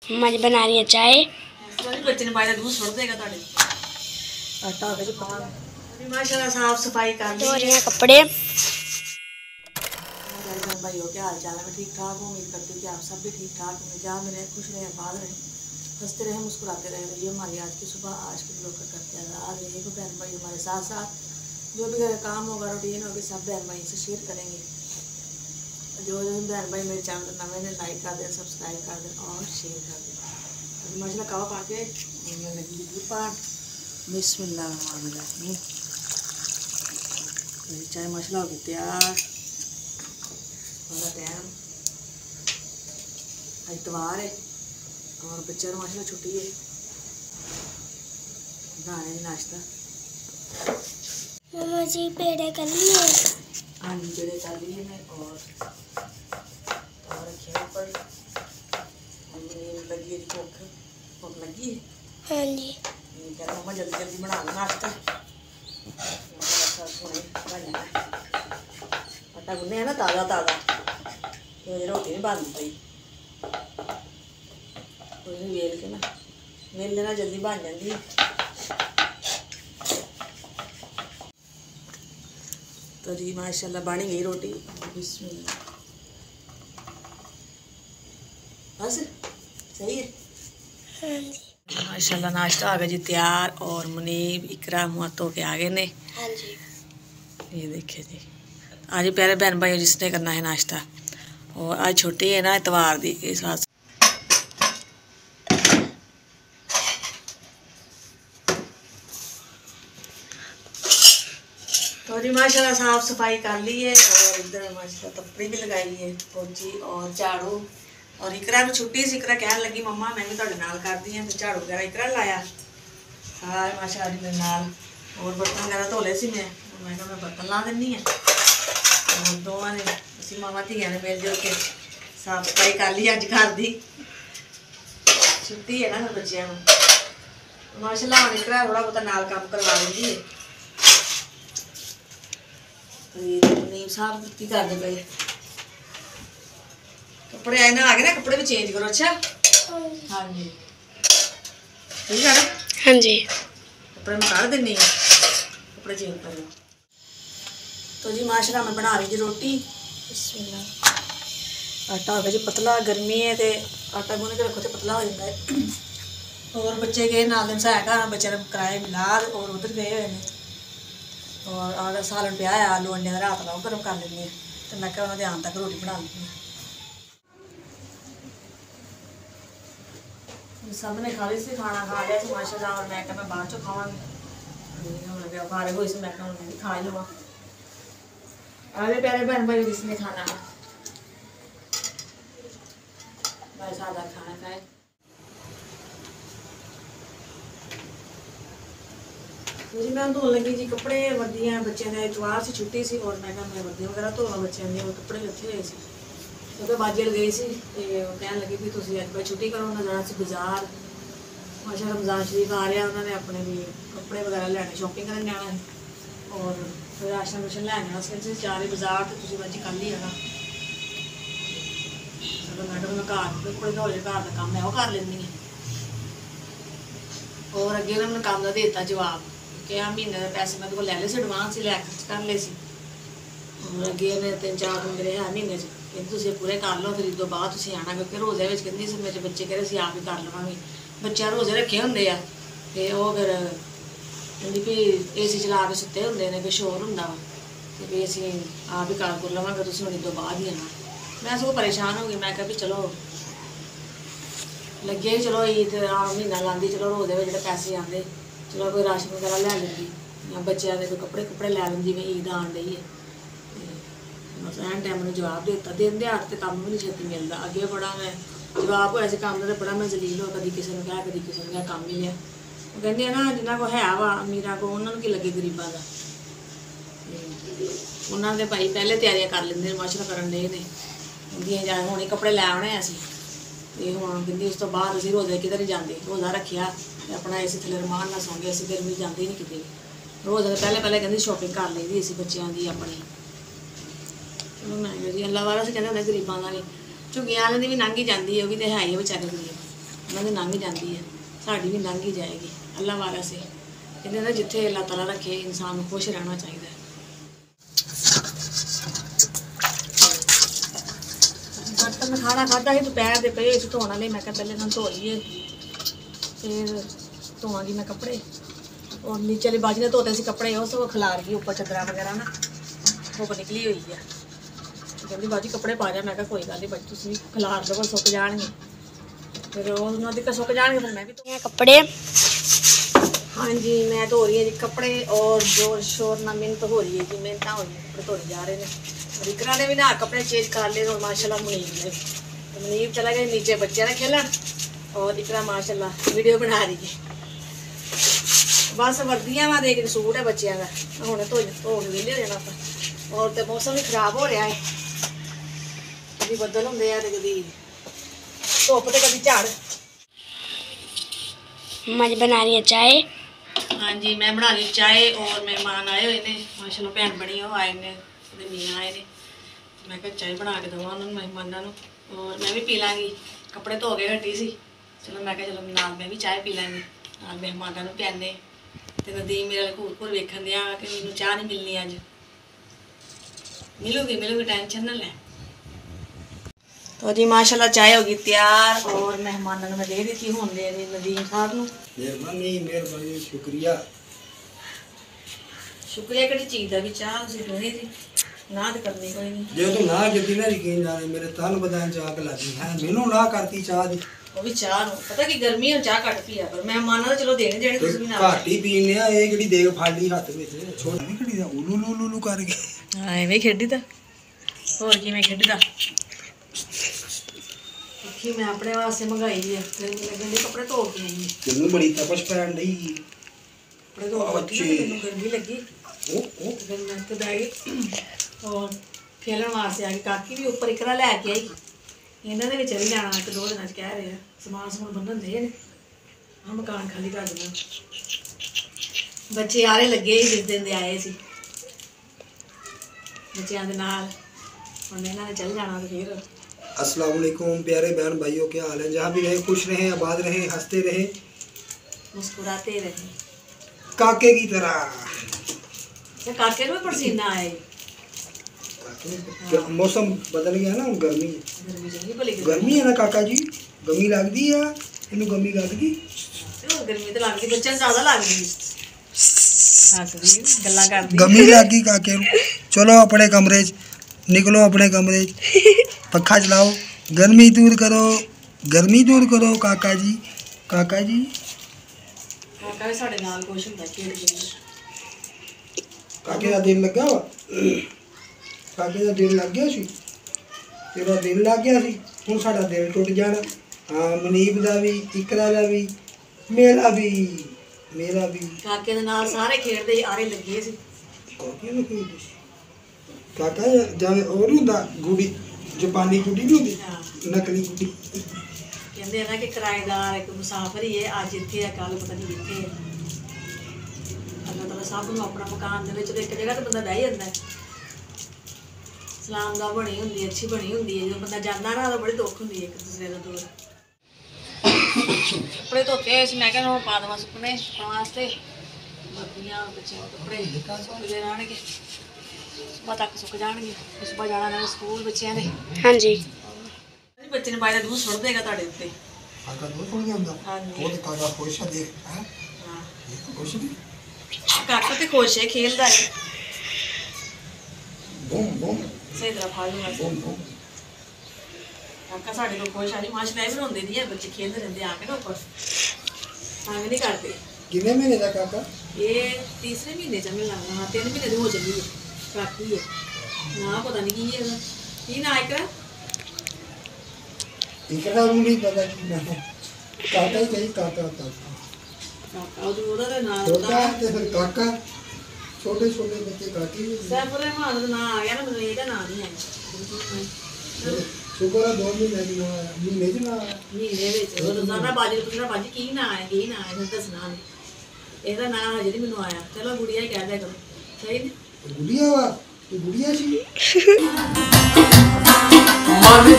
मम्मा जी बना रही है चाय। बच्चे ने पाया दूध छोड़ देगा ताड़े आटा हो गया अभी माशाल्लाह साफ सफाई कर ली है। कपड़े भाई हो क्या हाल चाल है? मैं ठीक ठाक हूँ। उम्मीद करती हूँ कि आप सब भी ठीक ठाक होंगे। जहाँ में रहे खुश रहे आबाद रहे हंसते रहे मुस्कुराते रहे। ये हमारी आज की सुबह आज के ब्लॉग का करते हैं आज रहेगी बहन भाई हमारे साथ साथ जो भी काम होगा रूटीन होगी सब बहन भाई से शेयर करेंगे। जो बहन भाई मेरे चैनल पर नवे ने लाइक कर दें सब्सक्राइब कर दें और शेयर कर दें। अभी माशाल्लाह कवा पा के लगी दूध पान बिस्मिल्लाह चाय माशाल्लाह हो गई तैयार। टाइम इतवार है और बच्चे माशाल्लाह छुट्टी है। बनाने नाश्ता मम्मा जी पेड़े कर लिए। हाँ जी पेड़े कर लिए मैं और रखे ऊपर लगी है भूख लगी है। हाँ जी कहता मम्मा जल्दी जल्दी बना लो नाश्ता। आटा गुन्ने है ना ताज़ा ताज़ा रोटी नहीं बनती पई कोई नहीं वेल के ना वेल लेना जल्दी बन जाती। तो जी माशाल्लाह बन गई रोटी बिस्मिल्लाह बस सही है। हाँ जी माशाल्लाह नाश्ता आ गया जी तैयार और मुनीब इकरा मुँह धो के आ गए ने। हाँ जी ये देखिए जी आज प्यारे बहन भाई जिसने करना है नाश्ता और आज छुट्टी है ना इतवार दी इस वास्ते। तो जी माशाल्लाह साफ सफाई कर ली है और इधर माशाल्लाह तपड़ी भी लगाई है पोची और झाड़ू और इकरा को छुट्टी सी इकरा कहन लगी मम्मा मैं भी तुहाडे नाल करदी हां तो झाड़ू वगैरह इकरा लाया सारे माशाल्लाह जी मेरे नाल और बर्तन वगैरह धो ले सी मैं बर्तन ला दिनी है और दोवां ने असीं मावां धीआं ने मिल जुल के साफ सफाई कर ली अज घर दी छुट्टी है ना बच्चों को माशाल्लाह हुण इकरा थोड़ा बहुत नाल काम करवा लेंदी है। नीम साहब की करते पे कपड़े आए ना आ गए ना कपड़े भी चेंज करो। अच्छा हाँ जी ठीक है ना। हाँ जी कपड़े मैं काढ़ देनी है कपड़े चेंज कर लो। तो जी माशाल्लाह मैं बना रही जी रोटी बिस्मिल्लाह। आटा हो गया जी पतला गर्मी है तो आटा गुन के रखो तो पतला हो जाता है। और बच्चे गए नाल दिन साया घर बच्चे ने कराए मिलाद और उधर गए हुए हैं और आगे सालन पिया है आलू अंडे का रात लाओ गर्म कर लेंगे तो मैं क्या उन्होंने आन तक रोटी बना लेंगे। सब ने खा ली सी खाना खा लिया सी माशाल्लाह और मैं क्या बाद चो खावांगी बारे हुई सी मैं क्या खा ही लवा। अरे प्यारे बहन भाई जिसने खाना है मैं सादा खाना खाए। जी मैं धोन लगी जी कपड़े वर्दियाँ बच्चे ने इतवार से छुट्टी सी और मैं वर्दियाँ वगैरह धोवा बच्चों के कपड़े रखे हुए थे क्योंकि बाजल गई सी कह लगे भी तुम अज भाई छुट्टी करो उन्हें जाना से बाजार माशा रमजान शरीफ आ रहा उन्होंने अपने भी कपड़े वगैरह लैने शॉपिंग करने जाना है और फिर राशन रूशन लैने जा रहे बाजार तो तुम बच्चे कल ही आना मैं घर कपड़े धो घर का काम है वह कर लेनी है। और अगे उन्होंने काम का देता जवाब क्या महीने के पैसे मैं ले ले एडवांस ही लै खर्च कर ले सी और अगे ने 3-4 दिन मेरे है महीने तुम पूरे कर लो फिर इस बाद तुम आना क्योंकि रोजे में कहती सी मेरे बच्चे कह रहे आप ही कर लवेंगे बच्चे रोजे रखे होंगे तो वह फिर कहती भी AC चला के सुते होंगे ने कुछ होर होंगे वा तो भी असी आप ही कर लवेंगे तुम हम इस बाद ही आना। मैं सगों परेशान हो गई मैं क्या भी चलो लगे चलो ईद महीना लाँदी चलो रोज जो पैसे आते चलो कोई राशन वगैरह लै लेंदी या बच्चों के कोई कपड़े कुपड़े लै लेंदी जिवें ईद आन रही है बस एन टाइम मैंने जवाब देता दिन दिहाड़ तो काम भी नहीं छेती मिलता अगे बड़ा मैं जवाब होया से काम का बड़ा मैं जलील हो कभी किसी ने कहा कभी किसी ने कहा काम ही लिया वो कहते हैं ना जिन्होंने को है वा अमीर को उन्होंने की लगे गरीबों का उन्होंने भाई पहले तैयारियां कर लेंगे माशाल्लाह करन दे ने उन्दियां जाए हुणे कपड़े लै आने असीं ते हुण कहंदी उस तो बाद असीं रोज़े किधर नहीं जाते रोज़ा रखिया अपना इस थले रमान ना सौ गए असीं गर्मी जाते ही नहीं किते रोज़ पहले पहले कहंदी शॉपिंग कर लेंदी असीं बच्चों की अपनी चलो मैं जी अल्लाह वाला से कहते होंगे गरीबों का भी झुग्गियां वाले की भी लंघ ही जाती है वो भी तो है ही बेचारे गरीब ਉਹਨਾਂ ਦੀ ਲੰਘ ਜਾਂਦੀ ਹੈ, ਸਾਡੀ ਵੀ ਲੰਘ ਹੀ ਜਾਏਗੀ। ਅੱਲਾ ਵਾਲਾ ਸੇ ਕਹਿੰਦੇ ਨਾ ਜਿੱਥੇ ਅੱਲਾ ਤਾਲਾ ਰੱਖੇ ਇਨਸਾਨ ਨੂੰ ਖੁਸ਼ ਰਹਿਣਾ ਚਾਹੀਦਾ ਹੈ। ਬਰਤਨ ਖਾਣਾ ਖਾਧਾ ਸੀ ਦੁਪਹਿਰ ਦੇ ਪਏ ਸੀ ਧੋਣ ਵਾਲੇ, ਮੈਂ ਕਿਹਾ ਪਹਿਲੇ ਨਾਲ ਧੋ ਲਈਏ ਫਿਰ ਧੋਵਾਂਗੀ ਮੈਂ ਕੱਪੜੇ। और नीचे वाली बाजी ने धोते से कपड़े वो सब खिलार गई ऊपर चादर वगैरह ना धुप निकली हुई है। कहती बाजी कपड़े पा जा, मैं कहा कोई गल नहीं बाजी तुम खिलार दो सुक जाएंगे, फिर उन्होंने सुक जाएंगे फिर मैं भी धो कपड़े। हाँ जी मैं धो रही है जी कपड़े और जोर शोर ना मिहनत हो रही है जी, मेहनत हो रही है, कपड़े धोने जा रहे हैं। रिकरा ने भी ना कपड़े चेंज कर लिए और माशाल्लाह मुनीब ने, मुनीब चला गया नीचे बच्चे ने खेलन और इकरा माशाल्लाह वीडियो बना रही है। बस वर्दियां वा देख सूट है बच्चों का हूँ धो के वेले हो जाना आप। और तो मौसम भी खराब हो रहा है, कभी बदल होंगे कभी धुप तो कभी झाड़। मैं बना रही है चाय। हाँ जी मैं बना ली चाय और मेहमान आए हुए ने माशाल्लाह, भैन बनी वो आए ने मियाँ आए ने, मैं क्या चाय बना के देवां उन्होंने मेहमानों को और मैं भी पी लाँगी। कपड़े धो के हटी सी, चलो मैं चलो नाल मैं भी चाय पी लाँगी नाल मेहमानों को पियाने। तो नदीम मेरे घूर वेखन दिया कि मैनू चाह नहीं मिलनी अज, मिलूगी मिलूगी टेंशन ना ले। तो जी माशाल्लाह चाय हो गई तैयार और मेहमानों ने मैं दे दी थी, हूँ दे दी नदीम साहब को। मेहरबानी मेहरबानी शुक्रिया। शुक्रिया कि चीज़ का भी चाह तुम पीनी थी ना तो करनी कोई नहीं। जो तू ना जल्दी ना यकीन जाने मेरे तन बदन चाह लगी है, मैनू ना करती चाह दी वो भी चाह पता कि गर्मी है चाह घट पिया पर मेहमानों चलो देने देने तुम भी ना घट ही पीने ये जेडी देग फड़ ली हत्थ विच छोटी नहीं खड़ी दा उलू लू लू करके। हां एवें खेडी दा और की मैं खेडी दा कि मैं अपने वास्ते मंगाई है गर्मी लगन दे कपड़े धो के आई तेनू बड़ी तपश पैन दी कपड़े धो के मैनू गर्मी लगी ओ फिर मैं तो दाई और खेलन वास्ते आ गई। काकी भी ऊपर इकरा लेके आई, इन्होंने भी चली जाना एक दो दिन कह रहे हैं, समान समून बन्नन दे हम मकान खाली कर देना। बच्चे आरे लगे ही जिस दिन दे आए सी बच्चों के नाल हुण इन्होंने चल जाना तो फिर। अस्सलाम वालेकुम प्यारे बहन भाइयों, क्या हाल है? जहाँ भी रहे खुश रहे, आबाद रहे, हंसते रहे, मुस्कुराते रहे काके की तरह। काके में पसीना आए, मौसम बदल गया ना, गर्मी गर्मी चंगी भली गर्मी है ना काका जी, गमी लगती है इनू गमी लगती गर्मी तो लगती बच्चों ज्यादा लगती गल्लां करदी गमी लगी काके नू। चलो अपने कमरे च निकलो, अपने कमरे च पखा चलाओ, गर्मी दूर करो, गर्मी दूर करो काका जी। काका जी काका भी साडे नाल खुश हुंदा खेड के। काके दा दिल लगा वा, काके दा दिल लग गया सी, तेरा दिल लग गया सी, हुण साडा दिल टुट जाना। हाँ मुनीब दा भी, इकरा दा भी, मेरा भी काके दे नाल सारे खेडदे आरे लगे सी। काके नू खेडदे सी काका जावे और हुंदा गुड़ी जापानी गुड़ी नहीं हुंदी, नकली गुड़ी। कहंदे ना कि किराएदार एक मुसाफिर ही है, अज इत्थे है कल पता नहीं कित्थे है। अल्लाह ताला सब नूं अपना मकान दे विच एक जगह ते बंदा बह जांदा है, सलाम दा बनी हुंदी अच्छी बनी हुंदी है, जो बंदा जांदा ना तो बड़ी दुख हुंदी है एक दूसरे दा दूर। कपड़े धोते हुए मैं क्या पा देव सुकने वास्ते, बर्दियां बच्चों के कपड़े सुकते रहणगे, सुबह तक सुक जाएंगे, सुबह जाना ना स्कूल बच्चों ने। हाँ जी बच्चे ने पाया दूध सुट देगा तुहाडे उत्ते। काका दूर सुन जांदा हाँ जी वो ते काका खुश है देख हैं हाँ खुश नहीं काका तो खुश है खेलदा है बूम बूम सही तरह फड़ लूंगा बूम बूम। काका साढ़े को खुश है माशाल्लाह भी रोंदे नहीं है, बच्चे खेलते रहते आके ना ऊपर तंग नहीं करते। कितने महीने का काका? ये तीसरे महीने च मिलना, हाँ 3 महीने की हो चली है काकी है ना, पता नहीं की है की ना इकरा इकरा नू नहीं पता की ना है, काका ही कही काका काका काका ਉਹਦਾ ਦਾ ਨਾਮ छोटा है तो फिर काका, छोटे छोटे बच्चे काके भी सैफ रहमान ਦਾ ਨਾਮ ਆ ਗਿਆ ਨਾ, ਮੈਨੂੰ ਇਹਦਾ ਨਾਮ ਨਹੀਂ ਆਇਆ। शुक्र है 2 महीने की ना महीने च ना आया। ਮਹੀਨੇ ਵਿੱਚ ਉਹ ਰੋਜ਼ਾਨਾ ਬਾਜੀ ਪੁੱਛਣਾ ਬਾਜੀ ਕੀ ਨਾਂ ਹੈ ਕੀ ਨਾਂ ਹੈ, ਮੈਨੂੰ ਦੱਸਣਾ ਨਹੀਂ, ਇਹਦਾ ਨਾਮ ਹਜੇ ਨਹੀਂ ਮੈਨੂੰ ਆਇਆ। ਚਲੋ ਗੁੜੀਆ ਹੀ ਕਹਿ ਦਿਆ ਕਰੋ, ਸਹੀ ਨੇ गुड़िया वा तो गुड़िया सी Money,